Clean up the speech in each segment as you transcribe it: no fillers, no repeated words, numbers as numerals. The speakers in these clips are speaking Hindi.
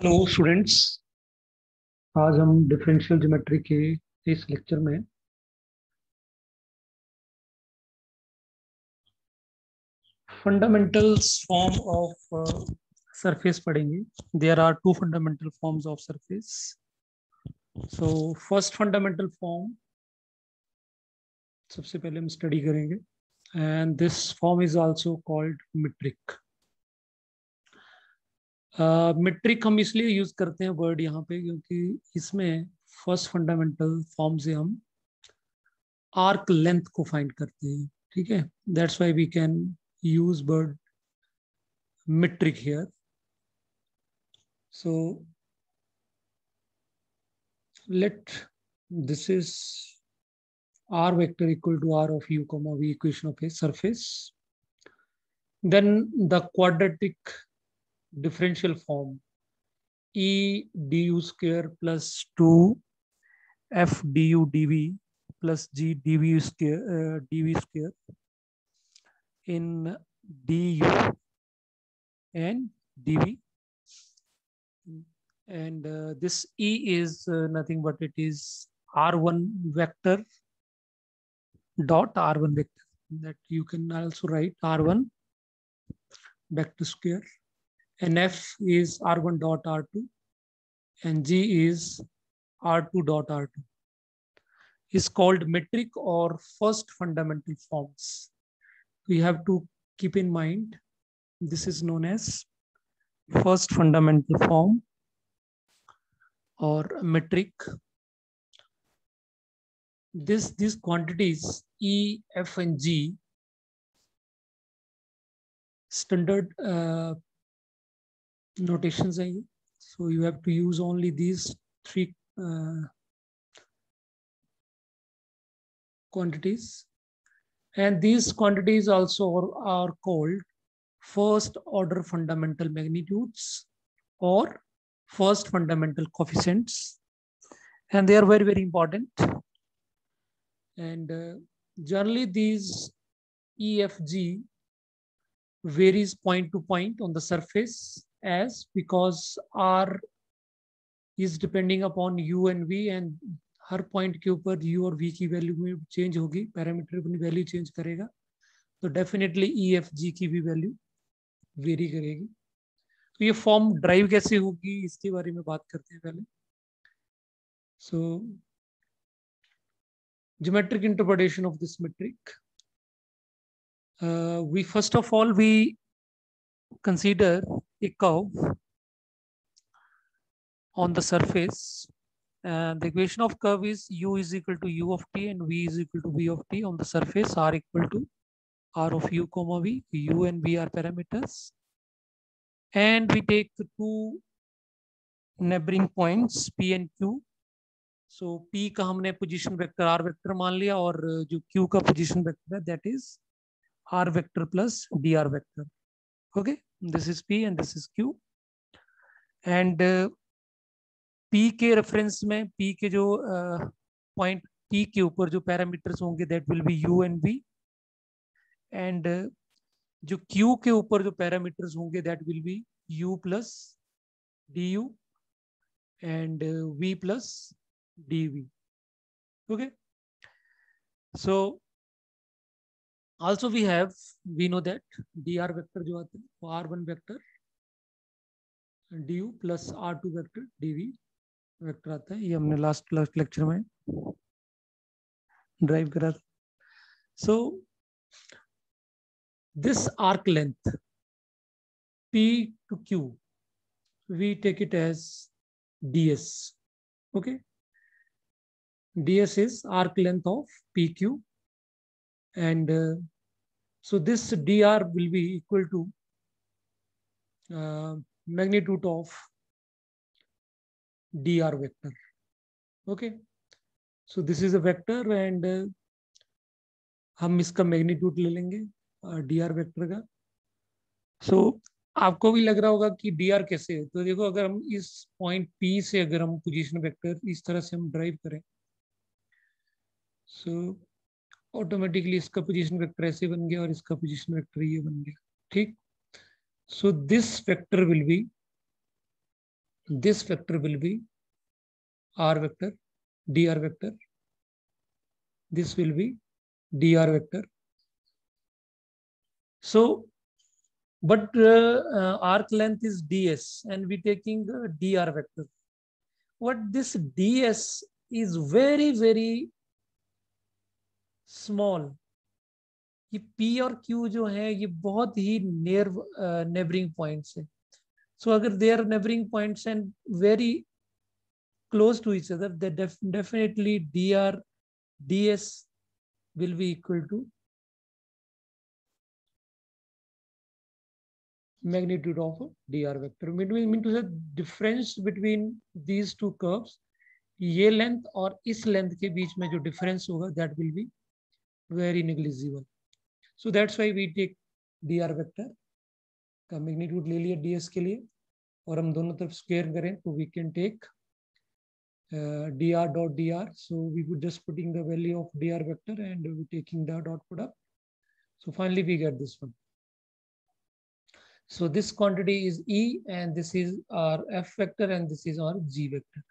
Hello students. आज हम डिफरेंशियल ज्योमेट्री के इस लेक्चर में फंडामेंटल्स फॉर्म ऑफ सरफेस पढ़ेंगे। There are two fundamental forms of surface. So first fundamental form सबसे पहले हम स्टडी करेंगे, and this form is also called metric. Metric हम इसलिए यूज करते हैं वर्ड यहाँ पे क्योंकि इसमें फर्स्ट फंडामेंटल फॉर्म से हम आर्क लेंथ को फाइंड करते हैं। ठीक है, that's why we can use word metric here. So let this is r vector equal to r of u comma v equation of a surface. Then the quadratic differential form e du square plus 2 f du dv plus g dv square in du and dv. And this e is nothing but it is r1 vector dot r1 vector, that you can also write r1 vector square, and f is r1 dot r2 and g is r2 dot r2, is called metric or first fundamental forms. We have to keep in mind this is known as first fundamental form or metric. These quantities e, f and g standard notations are, so you have to use only these three quantities, and these quantities also are called first order fundamental magnitudes or first fundamental coefficients, and they are very important. And generally these EFG varies point to point on the surface, as because R is depending upon U and V, and her point के ऊपर U और V की वैल्यू में चेंज होगी, पैरामीटर अपनी वैल्यू चेंज करेगा, तो डेफिनेटली EFG की भी वैल्यू वेरी करेगी। तो ये फॉर्म ड्राइव कैसे होगी इसके बारे में बात करते हैं पहले। So geometric interpretation of this metric, we first of all we consider a curve on the surface, and the equation of curve is u is equal to u of t and v is equal to v of t on the surface r equal to r of u comma v. U and v are parameters, and we take the two neighboring points p and q. So p का हमने पोजीशन वेक्टर r वेक्टर मान लिया, और जो q का पोजीशन वेक्टर है that is r vector plus dr vector. Okay, this is p and this is q, and p के रेफरेंस में p के जो पॉइंट p के ऊपर जो पैरामीटर्स होंगे that will B u and v, and जो q के ऊपर जो पैरामीटर्स होंगे that will B u plus du and v plus dv. Okay, so also we know that dr vector जो आते हैं वो r1 vector du plus r2 vector dv vector आता है, ये हमने लास्ट लेक्चर में ड्राइव करा था. So this arc length p to q we take it as ds. Okay, ds is arc length of pq, and so this dr will be equal to magnitude of dr vector. Okay, so this is a vector, and हम इसका मैग्नीट्यूड ले लेंगे dr वेक्टर का. सो आपको भी लग रहा होगा कि dr कैसे है, तो देखो अगर हम इस पॉइंट p से अगर हम पोजीशन वेक्टर इस तरह से हम ड्राइव करें, सो ऑटोमेटिकली इसका पोजीशन वेक्टर ऐसे बन गया और इसका पोजीशन वेक्टर ये बन गया. ठीक, so this vector will be this vector will be r vector, dr vector. This will be dr vector. So, but arc length is ds, and we taking dr vector. What this ds is very very small. ये P और Q जो है ये बहुत ही नेबरिंग पॉइंट्स है. So अगर they are neighboring points and very close to each other, then definitely dr ds will be equal to magnitude of dr vector. Mean to say difference between these two curves, ये लेंथ और इस लेंथ के बीच में जो डिफरेंस होगा that will be very negligible. So that's why we take dr vector का मैग्नीट्यूड ले लिया ds के लिए, और हम दोनों तरफ स्क्वायर करें तो we can take dr dot dr. So we would just putting the value of dr vector and we taking the dot product. So finally we get this one. So this quantity is E, and this is our F vector, and this is our G vector.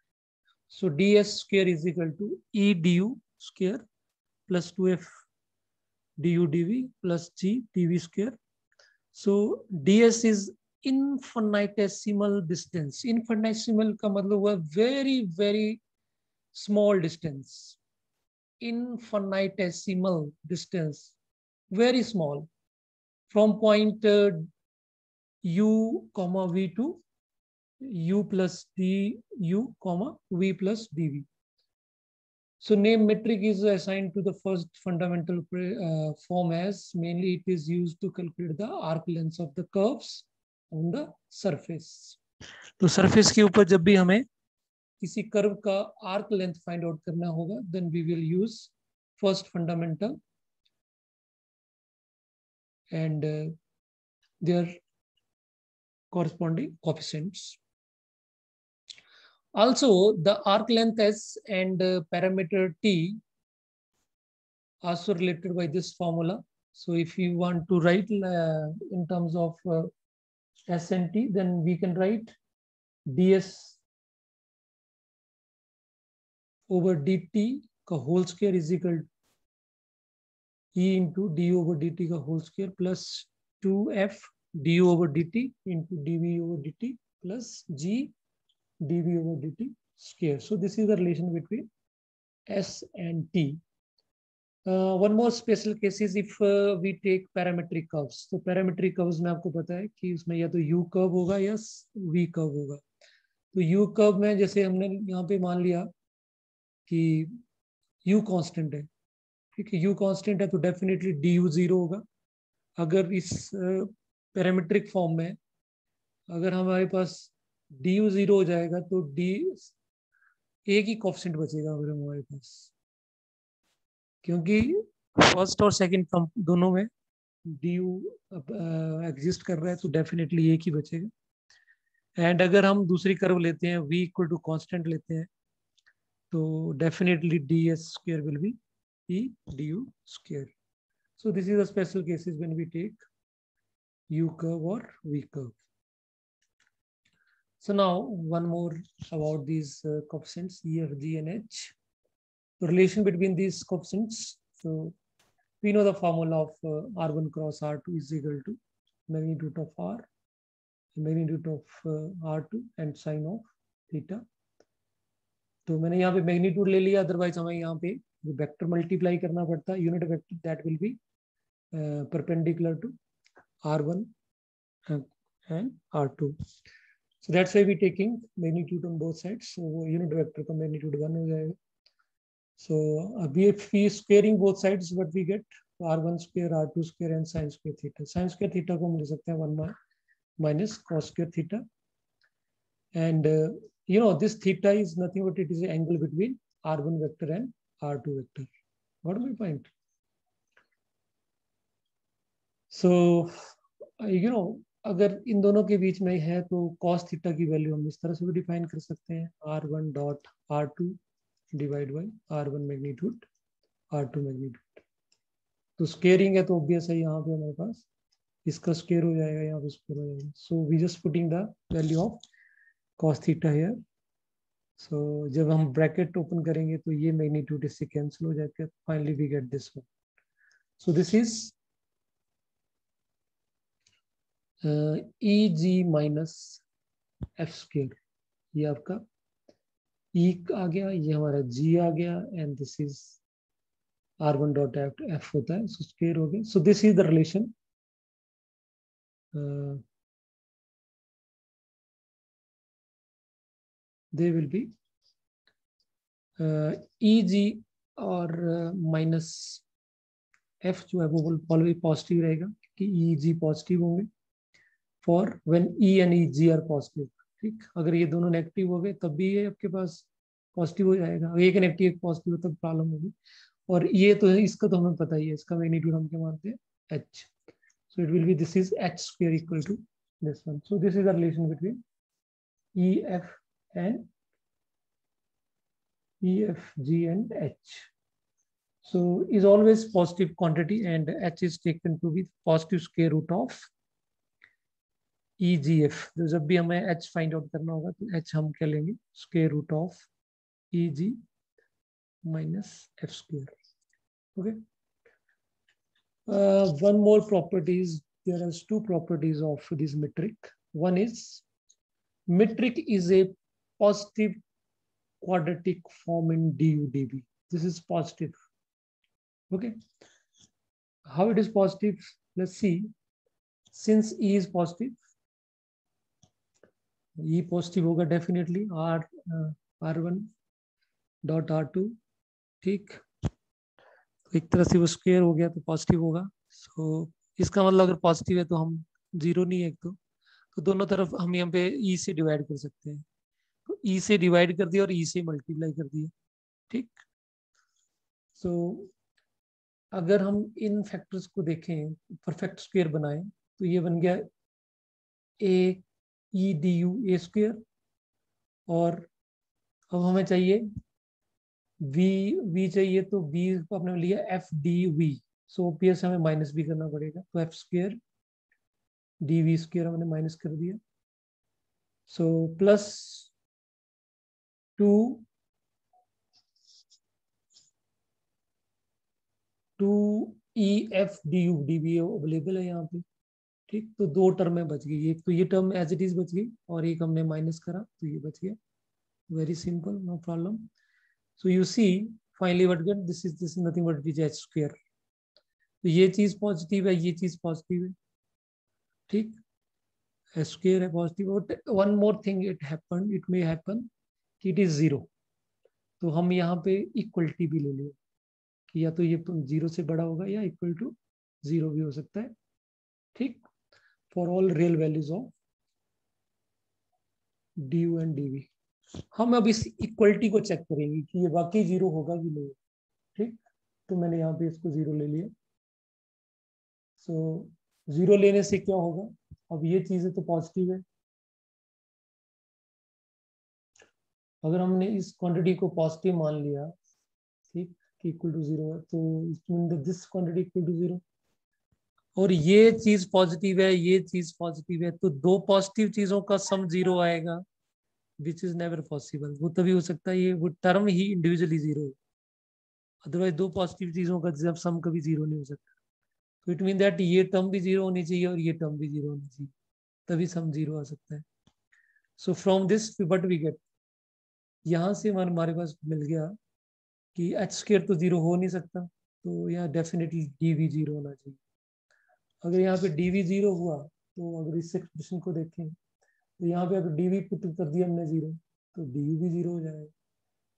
So ds square is equal to E du square plus 2F du dv plus G dv square. So ds is infinitesimal distance. Infinitesimal का मतलब हुआ very very small distance. Infinitesimal distance, very small, from point u comma v to u plus du comma v plus dv. So name metric is assigned to the first fundamental form as mainly it is used to calculate the arc lengths of the curves on the surface. तो surface के ऊपर जब भी हमें किसी कर्व का आर्क लेंथ फाइंड आउट करना होगा, then we will use first fundamental and their corresponding coefficients. Also, the arc length S and parameter T also related by this formula. So if you want to write in terms of S and T, then we can write ds over dt का whole square is equal to E into d over dt का whole square plus 2f du over dt into dv over dt plus g dv over dt square. So this is the relation between S and T. One more special case is if we take parametric curves. So parametric curves में आपको पता है कि उसमें या तो U curve होगा या V curve होगा. तो U curve में जैसे हमने यहाँ पे मान लिया कि U constant है, ठीक है, U constant है तो डेफिनेटली du 0 होगा. अगर इस पैरामीट्रिक फॉर्म में अगर हमारे पास du 0 हो जाएगा तो d एक ही कोएफिशिएंट बचेगा अगर हमारे पास, क्योंकि फर्स्ट और सेकंड टर्म दोनों में du एग्जिस्ट कर रहा है तो डेफिनेटली एक ही बचेगा. एंड अगर हम दूसरी कर्व लेते हैं v इक्वल टू कांस्टेंट लेते हैं तो definitely ds square will be e du square. So this is the special cases when we take U curve or V curve. So now one more about these coefficients E, F, G, and H. The relation between these coefficients. So we know the formula of R1 cross R2 is equal to magnitude of R, magnitude of R2 and sine of theta. तो मैंने यहाँ पे मैग्नीट्यूड ले लिया, अदरवाइज हमें यहाँ पे वेक्टर मल्टीप्लाई करना पड़ता है, unit vector that will B perpendicular to R1 and R2. So that's why we're taking magnitude on both sides. So unit vector का magnitude 1 हो जाएगा. So if we squaring both sides, what we get R1 square, R2 square and sine square theta. Sine square theta को हम ले सकते हैं 1 minus cos square theta. And you know this theta is nothing but it is an angle between R1 vector and R2 vector. What my point? So you know अगर इन दोनों के बीच में है तो cos थीटा की वैल्यू हम इस तरह से भी डिफाइन कर सकते हैं, R1 dot R2 divide by R1 magnitude R2 magnitude. तो स्क्वेयरिंग है तो ऑब्वियस है यहाँ पे हमारे पास इसका स्क्वेयर हो जाएगा, यहाँ पे स्क्वेयर हो जाएगा. So we just putting the value of cos theta here. So जब हम ब्रैकेट ओपन करेंगे तो ये मैग्नीट्यूड इससे कैंसिल हो जाएगा. Finally we get this one. So this is EG minus F square. ये आपका E आ गया, ये हमारा G आ गया, and this is R1 dot F होता है, सो स्क्वायर हो गया. So this is the relation. They will be EG और माइनस F जो है वो ऑलवेज पॉजिटिव रहेगा कि EG पॉजिटिव होंगे for when E and EG are positive. ठीक, अगर ये दोनों नेगेटिव हो गए तब भी ये आपके पास पॉजिटिव हो जाएगा. एक नेगेटिव एक पॉजिटिव तब प्रॉब्लम होगी. और ये तो है, इसका तो हमें पता ही है, इसका मैग्नीट्यूड हम क्या मानते हैं, H. So it will be, this is H square equal to this one. So this is the relation between EF and EF, G and H. So is always positive quantity and H is taken to be positive square root of EGF. तो जब भी हमें H फाइंड आउट करना होगा तो H हम क्या लेंगे, square root of EG minus F square. Okay. One more properties. There are two properties of this metric. One is metric is a positive quadratic form in DU/dV. This is positive. Okay. How it is positive? Let's see. Since E is positive, E positive होगा definitely. R1 dot R2. ठीक, एक तरह से वो स्क्वायर हो गया तो पॉजिटिव होगा. सो इसका मतलब अगर पॉजिटिव है तो हम जीरो नहीं है, एक तो दोनों तरफ हम यहाँ पे ई से डिवाइड कर सकते हैं. तो ई से डिवाइड कर दिया और ई से मल्टीप्लाई कर दिया. ठीक, सो अगर हम इन फैक्टर्स को देखें, परफेक्ट स्क्वायर बनाएं, तो ये बन गया A E D U A square. और अब हमें चाहिए v चाहिए, तो v को आपने लिया F D V. So oops हमें माइनस भी करना पड़ेगा, तो F square D V square हमने माइनस कर दिया. So plus 2 E F D U D V available है यहाँ पे. ठीक, तो दो टर्में बच गई. एक तो ये टर्म एज इट इज बच गई और एक हमने माइनस करा तो ये बच गया. Very simple, no problem. So you see finally what get, this is nothing but which H square. तो ये चीज पॉजिटिव है, ये चीज पॉजिटिव है. ठीक, स्क्वायर है positive. One more thing it happen, it may happen कि इट इज जीरो. तो हम यहाँ पे इक्वलिटी भी ले लें कि या तो ये जीरो से बड़ा होगा या इक्वल टू जीरो भी हो सकता है. ठीक, for all real values of D U and D V. हम अब इस इक्वलिटी को चेक करेंगे कि ये वाकई जीरो होगा कि नहीं. ठीक, तो मैंने यहाँ पे इसको जीरो ले लिया. सो जीरो लेने से क्या होगा, अब ये चीजें तो पॉजिटिव है. अगर हमने इस क्वांटिटी को पॉजिटिव मान लिया, ठीक, कि इक्वल टू जीरो है, तो this quantity equal to zero. और ये चीज पॉजिटिव है, ये चीज पॉजिटिव है, तो दो पॉजिटिव चीजों का सम जीरो आएगा, विच इज नेवर पॉसिबल. वो तभी हो सकता है ये वो टर्म ही इंडिविजुअली जीरो है. अदरवाइज दो पॉजिटिव चीजों का जब सम कभी जीरो नहीं हो सकता. तो इट मीन दैट ये टर्म भी जीरो होनी चाहिए और ये टर्म भी जीरो होनी चाहिए, तभी सम जीरो आ सकता है. So from this what we get, यहाँ से हमारे पास मिल गया कि एच स्क्वायर तो जीरो हो नहीं सकता, तो यहाँ डेफिनेटली डी वी जीरो होना चाहिए. अगर यहाँ पे डी वी जीरो हुआ तो अगर इस एक्सप्रेशन को देखें तो यहाँ पे अगर डी वी पुट कर दिया हमने जीरो तो डी यू भी जीरो हो जाएगा.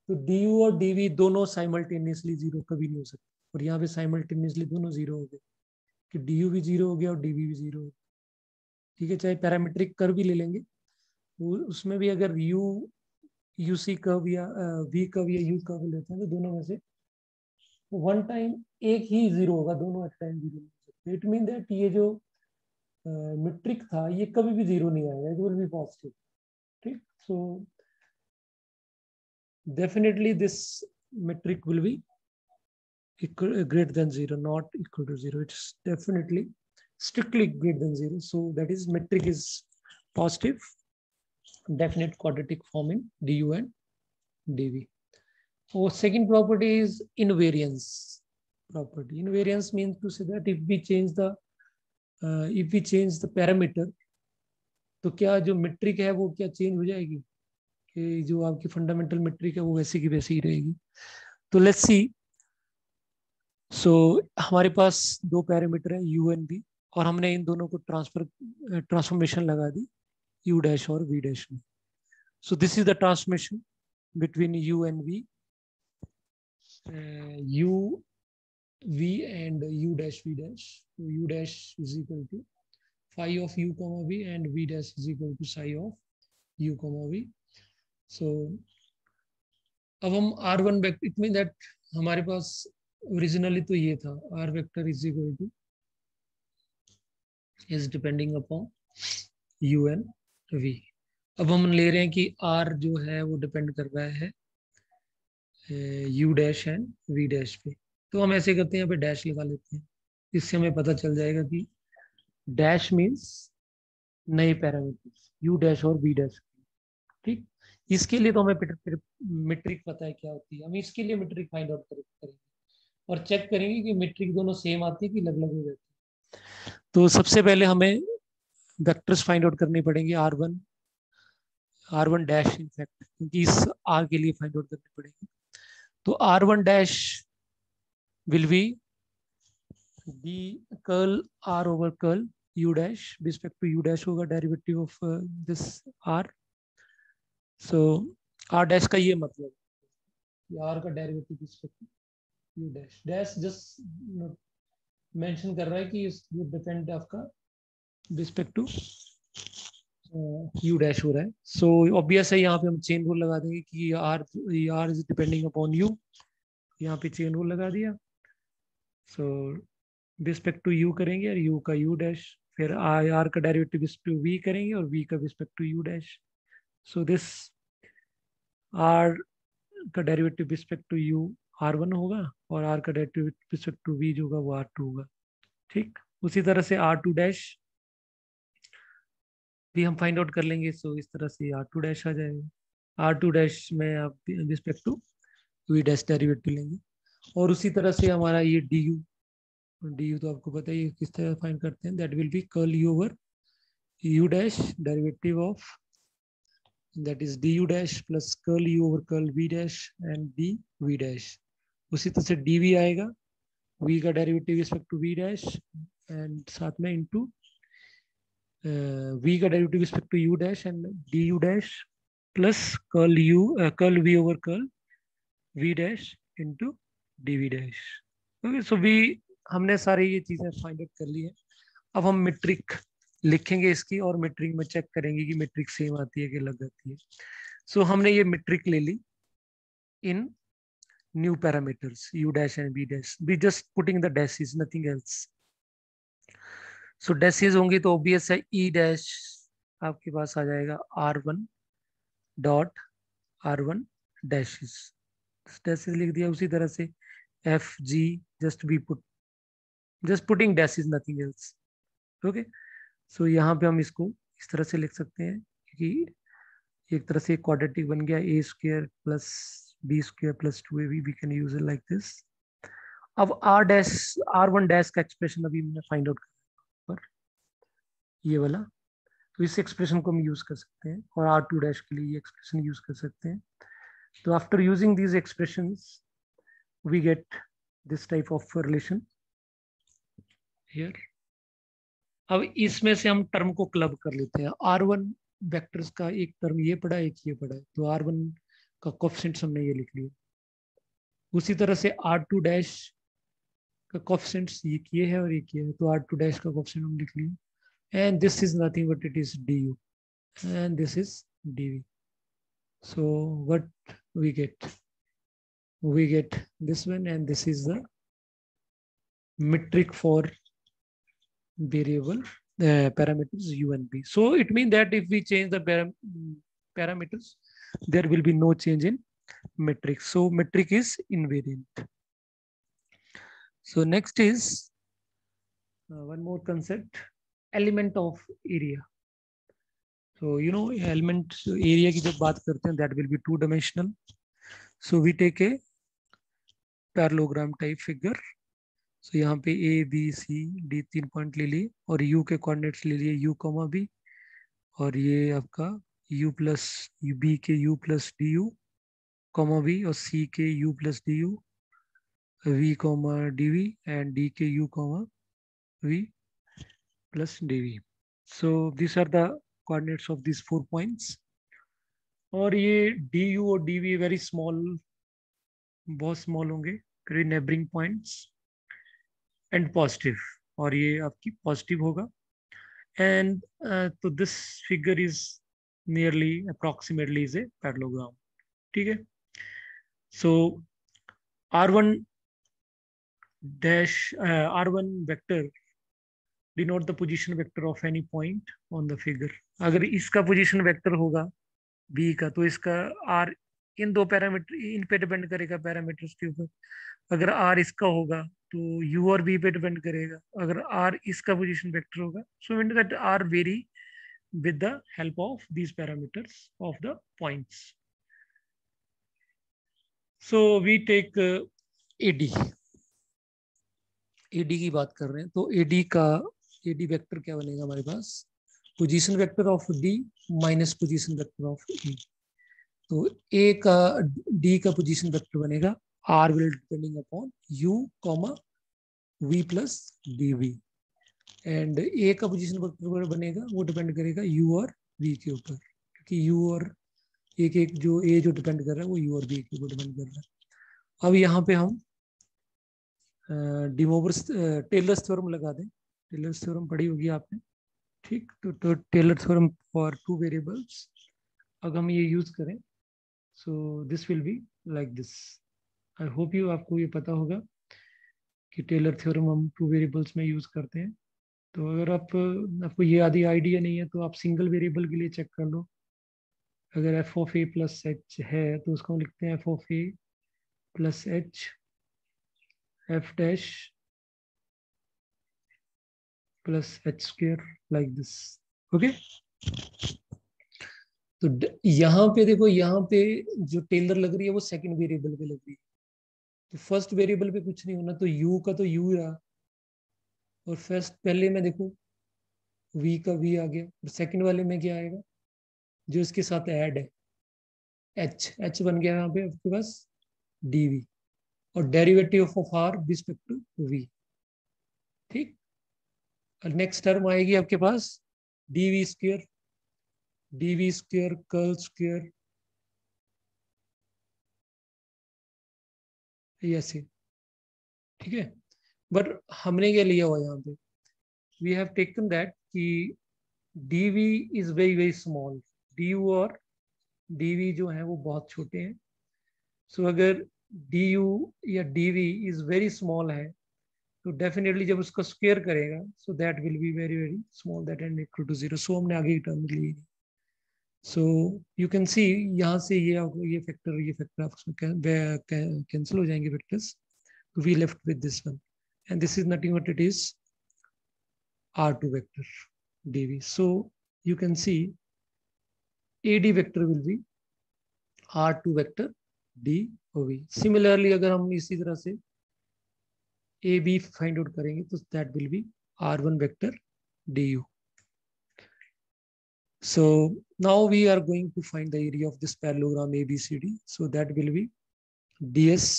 तो डी यू और डी वी दोनों साइमल्टेनियसली जीरो कभी नहीं हो सकते. और यहाँ पे साइमल्टेनियसली दोनों जीरो हो गए कि डी यू भी जीरो हो गया और डी वी भी जीरो हो गया. ठीक है, चाहे पैरामीट्रिक कर्व भी ले लेंगे, उसमें भी अगर यू सी कर्व या वी कर्व या यू कर्व लेते हैं तो दोनों में से वन टाइम एक ही जीरो होगा, दोनों at time zero. It mean that ये जो मीट्रिक था ये कभी भी जीरो नहीं आएगा, इट विल बी पॉजिटिव. ठीक, so definitely this metric will be equal, greater than zero, not equal to zero. It's definitely strictly greater than zero. So that is metric is positive. definite quadratic form in du and dv. So second property is invariance property. Invariance means to say that if we change the parameter, तो क्या जो मेट्रिक है वो क्या चेंज हो जाएगी, कि जो आपकी फंडामेंटल मेट्रिक है वो वैसी की वैसी ही रहेगी. तो लेट्स सी. सो हमारे पास दो पैरामीटर है u एंड v, और हमने इन दोनों को ट्रांसफॉर्मेशन लगा दी u डैश और v डैश में. सो this is the transformation between u and v, u v and u dash v dash. So u dash is equal to phi of u comma v and v dash is equal to psi of u comma v. So अब हम r1 vector, it mean that हमारे पास ओरिजिनली तो ये था r vector is equal two is depending upon u and v. अब हम ले रहे हैं कि r जो है वो डिपेंड कर रहा है u dash and v dash पे. तो हम ऐसे करते हैं, यहाँ पे डैश लगा लेते हैं. इससे हमें पता चल जाएगा कि डैश मीन्स नए पैरामीटर्स u डैश और v डैश. ठीक. इसके लिए तो हमें मेट्रिक पता है क्या होती है. हम इसके लिए मेट्रिक फाइंड आउट करेंगे और चेक करेंगे कि मेट्रिक दोनों सेम आती है कि अलग अलग हो जाती है. तो सबसे पहले हमें वेक्टर्स फाइंड आउट करने पड़ेंगे, r1 डैश इनफैक्ट, क्योंकि इस r के लिए फाइंड आउट करने पड़ेंगे. तो r1 dash will be D curl r over curl u dash respect to u dash होगा derivative of this r. So r dash का ये मतलब r का derivative respect to u dash. Dash just mention कर रहा है कि डिपेंड आपका रिस्पेक्ट टू u डैश हो रहा है. सो ऑब्वियस है, यहाँ पे हम चेन रूल लगा देंगे कि r is depending upon u. यहाँ पे चेन रूल लगा दिया. सो रिस्पेक्ट टू u करेंगे और u का u डैश, फिर r का डेरिवेटिव रिस्पेक्ट टू v करेंगे और v का respect to u dash. So this r का derivative respect to u r1 होगा और r का डेरिवेटिव रिस्पेक्ट टू v जो होगा वो r2 होगा. ठीक. उसी तरह से r2 डैश भी हम फाइंड आउट कर लेंगे. सो इस तरह से r2 डैश आ जाएगा. r2 डैश में आप respect to v dash derivative लेंगे. और उसी तरह से हमारा ये du तो आपको पता है किस तरह फाइंड करते हैं. That will be curl u over u dash derivative of that is du dash plus curl u over curl v dash and dv dash. उसी तरह से dv आएगा, v का derivative respect to v dash and साथ में इनटू v का derivative respect to u dash and du dash plus curl v over curl v dash into dv dash. Okay. So v हमने सारी ये चीजें फाइंड आउट कर ली है. अब हम मेट्रिक लिखेंगे इसकी और मेट्रिक में चेक करेंगे कि मेट्रिक सेम आती है कि अलग आती है. सो हमने ये मेट्रिक ले ली in new parameters u dash and v dash. We just putting the dashes, nothing else. So dashes होंगी तो ऑब्वियस है e डैश आपके पास आ जाएगा r1 dot r1 dashes. Dashes लिख दिया. उसी तरह से f g just we put just putting dash is nothing else. Okay. So यहाँ पे हम इसको इस तरह से लिख सकते हैं कि एक तरह से क्वाड्रेटिक बन गया a square plus b square plus 2ab. we can use it like this. अब r1 डैश का एक्सप्रेशन अभी मैंने फाइंड आउट कर पर ये वाला, तो इस एक्सप्रेशन को हम यूज कर सकते हैं और r2 डैश के लिए ये एक्सप्रेशन यूज कर सकते हैं. तो after using these expressions we get this type of relation here. अब इसमें से हम टर्म को क्लब कर लेते हैं. r1 वेक्टर्स का एक टर्म ये पड़ा है, एक ये पड़ा है, तो r1 का कोएफिशिएंट्स हमने ये लिख लिया. उसी तरह से r2 डैश का कोएफिशिएंट्स ये है और ये है, तो r2 डैश का कोएफिशिएंट हम लिख लिया. And this is nothing but it is du and this is dv. so what we get this one, and this is the metric for variable parameters u and b. So it means that if we change the parameters, there will be no change in metric. So metric is invariant. So next is one more concept, element of area. तो यू नो एलिमेंट एरिया की जब बात करते हैं that will be two dimensional. So we take a parallelogram type figure. So यहाँ पे A B C D 3 point ले लिए और यू के कोऑर्डिनेट्स ले लिए यू कॉमा बी, और ये आपका u प्लस बी के u plus d u comma b, और c के u plus d u, v comma d we, and d के u comma v plus dv. So these are the coordinates of these 4 points. और ये du और dv वेरी स्मॉल, बहुत स्मॉल होंगे, करीब नेबरिंग पॉइंट्स, एंड पॉजिटिव, और ये आपकी पॉजिटिव होगा. एंड तो this figure is nearly approximately is a parallelogram. ठीक है. सो r1 dash r1 vector denote the position vector of any point on the figure. अगर इसका पोजीशन वेक्टर होगा बी का, तो इसका आर इन दो पैरामीटर, इन पे डिपेंड करेगा पैरामीटर्स के ऊपर. अगर आर इसका होगा तो यू और बी पे डिपेंड करेगा. अगर आर इसका पोजीशन वेक्टर होगा, so mean that are vary with the help of these parameters of the points. So we take AD. एडी की बात कर रहे हैं, तो एडी वेक्टर क्या बनेगा हमारे पास, position vector of D minus position vector of E. तो ए का डी का पोजीशन वेक्टर बनेगा R will depending upon U comma V plus D we, and A का पोजीशन वेक्टर बनेगा वो डिपेंड करेगा यू और वी के ऊपर, क्योंकि यू और एक एक जो ए जो डिपेंड कर रहा है वो यू और वी के ऊपर डिपेंड कर रहा है. अब यहाँ पे हम डिमोवर्स टेलर्स थ्योरम लगा दें. टेलर्स थ्योरम पढ़ी होगी आपने. ठीक. तो Taylor theorem for two variables अगर हम ये यूज करें, so this will be like this. I hope you आपको ये पता होगा कि टेलर थ्योरम हम टू वेरिएबल्स में यूज करते हैं. तो अगर आपको ये आदि आइडिया नहीं है तो आप सिंगल वेरिएबल के लिए चेक कर लो. अगर F of A plus H है तो उसको हम लिखते हैं F of A plus H F dash plus H square like this. Okay. तो यहाँ पे देखो, यहाँ पे जो टेलर लग रही है वो सेकंड वेरिएबल पे लग रही है. तो फर्स्ट वेरिएबल पे कुछ नहीं होना, तो u का तो u रहा, और फर्स्ट पहले में देखो v का v आ गया, और सेकंड वाले में क्या आएगा जो इसके साथ ऐड है, h बन गया यहाँ पे आपके पास dv, और derivative of r respect to v. ठीक. और नेक्स्ट टर्म आएगी आपके पास dv स्क्वायर कर्ल स्क्वायर, ऐसे. ठीक है. बट हमने क्या लिया हुआ यहाँ पे, वी हैव टेकन दैट कि dv is very very small, du और dv जो है वो बहुत छोटे हैं. सो अगर du या dv इज वेरी स्मॉल है तो डेफिनेटली जब उसको स्क्वायर करेगा so that will be very very small, that and equal to 0. So हमने आगे की टर्म ली. सो यू कैन सी यहाँ से ये फैक्टर आपको कैंसिल हो जाएंगे फैक्टर्स. तो we left with this one, and this is nothing but it is r2 vector dv. So you can see ad vector will be r2 vector dv. Similarly अगर हम इसी तरह से ab फाइंड आउट करेंगे तो that will be r1 vector du. So now we are going to find the area of this parallelogram abcd. So that will be ds,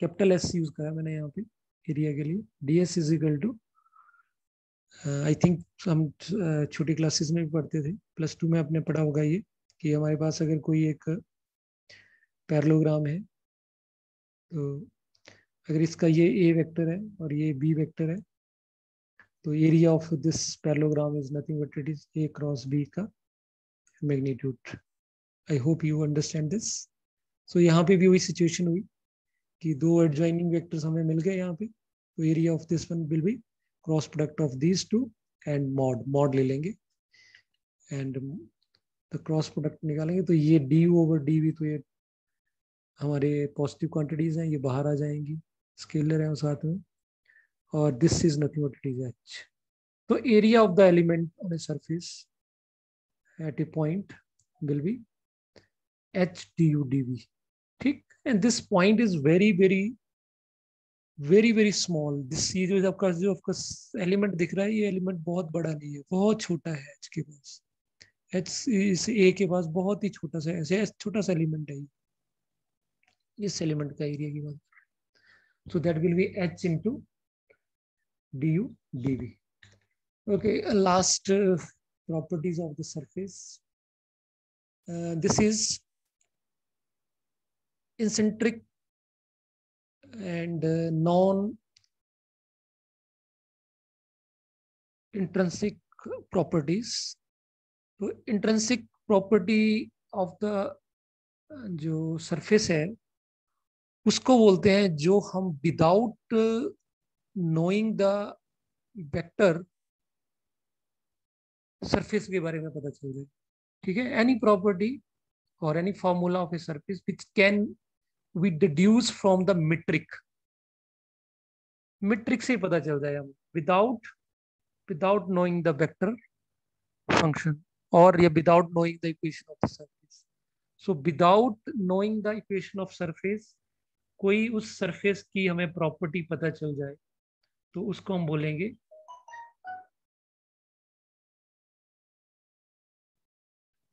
capital s use करा मैंने यहाँ पे एरिया के लिए. ds is equal to, I think हम छोटी क्लासेस में भी पढ़ते थे, +2 में आपने पढ़ा होगा ये, कि हमारे पास अगर कोई एक पैरेललोग्राम है, तो अगर इसका ये a वेक्टर है और ये b वेक्टर है, तो area of this parallelogram is nothing but it is a cross b का magnitude. I hope you understand this. So यहाँ पे भी वही सिचुएशन हुई कि दो एडजॉइनिंग वेक्टर्स हमें मिल गए यहाँ पे, तो area of this one will be cross product of these two and mod ले लेंगे, एंड द क्रॉस प्रोडक्ट निकालेंगे. तो ये du ओवर dv, तो ये हमारे पॉजिटिव क्वांटिटीज हैं, ये बाहर आ जाएंगी, स्केलर है साथ में, और this is nothing but it is h. तो area of the element on a surface at a point will be h du dv. ठीक, and this point is very small. This ये जो आपका एलिमेंट दिख रहा है, ये एलिमेंट बहुत बड़ा नहीं है, बहुत छोटा है h के पास। h इस a के पास बहुत ही छोटा सा, ऐसे छोटा सा एलिमेंट है इस एलिमेंट का एरिया की बात। So that will be h into du dv. Okay, last properties of the surface. This is eccentric and non-intrinsic properties. तो intrinsic property of the जो surface है उसको बोलते हैं जो हम without knowing the vector surface के बारे में पता चल जाए। ठीक है, एनी प्रॉपर्टी और any formula of a surface which can we deduce from the metric से पता चल जाए हम without knowing the vector function और या without knowing the equation of the surface. So without knowing the equation of surface कोई उस सरफेस की हमें प्रॉपर्टी पता चल जाए तो उसको हम बोलेंगे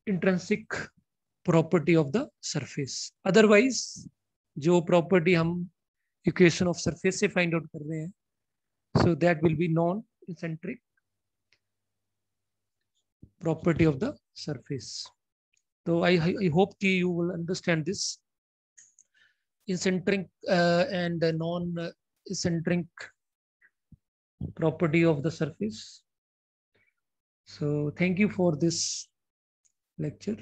intrinsic property of the surface. Otherwise जो प्रॉपर्टी हम इक्वेशन ऑफ सरफेस से फाइंड आउट कर रहे हैं, सो that will B non eccentric property of the surface. तो आई होप कि you will understand this eccentric and non-eccentric property of the surface. So thank you for this lecture.